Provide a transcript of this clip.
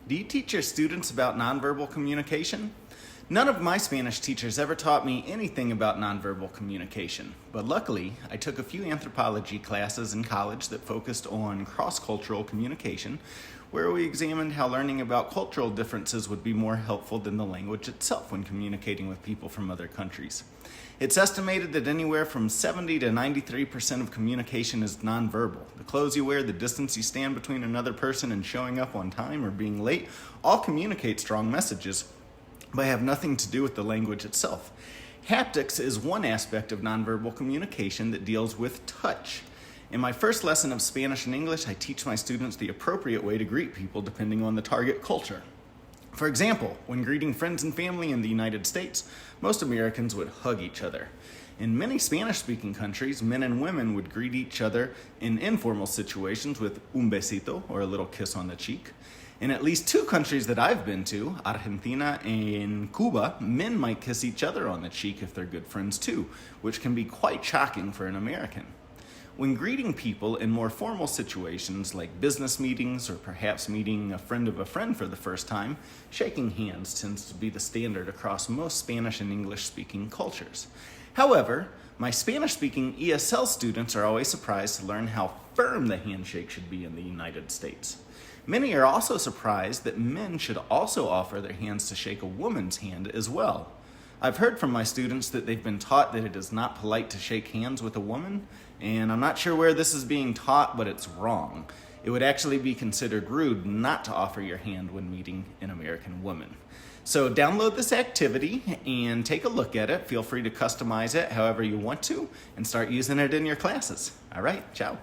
Do you teach your students about nonverbal communication? None of my Spanish teachers ever taught me anything about nonverbal communication, but luckily I took a few anthropology classes in college that focused on cross-cultural communication, where we examined how learning about cultural differences would be more helpful than the language itself when communicating with people from other countries. It's estimated that anywhere from 70 to 93% of communication is nonverbal. The clothes you wear, the distance you stand between another person, and showing up on time or being late all communicate strong messages, but have nothing to do with the language itself. Haptics is one aspect of nonverbal communication that deals with touch. In my first lesson of Spanish and English, I teach my students the appropriate way to greet people depending on the target culture. For example, when greeting friends and family in the United States, most Americans would hug each other. In many Spanish-speaking countries, men and women would greet each other in informal situations with un besito, or a little kiss on the cheek. In at least two countries that I've been to, Argentina and Cuba, men might kiss each other on the cheek if they're good friends too, which can be quite shocking for an American. When greeting people in more formal situations like business meetings or perhaps meeting a friend of a friend for the first time, shaking hands tends to be the standard across most Spanish and English-speaking cultures. However, my Spanish-speaking ESL students are always surprised to learn how firm the handshake should be in the United States. Many are also surprised that men should also offer their hands to shake a woman's hand as well. I've heard from my students that they've been taught that it is not polite to shake hands with a woman, and I'm not sure where this is being taught, but it's wrong. It would actually be considered rude not to offer your hand when meeting an American woman. So download this activity and take a look at it. Feel free to customize it however you want to and start using it in your classes. All right, ciao.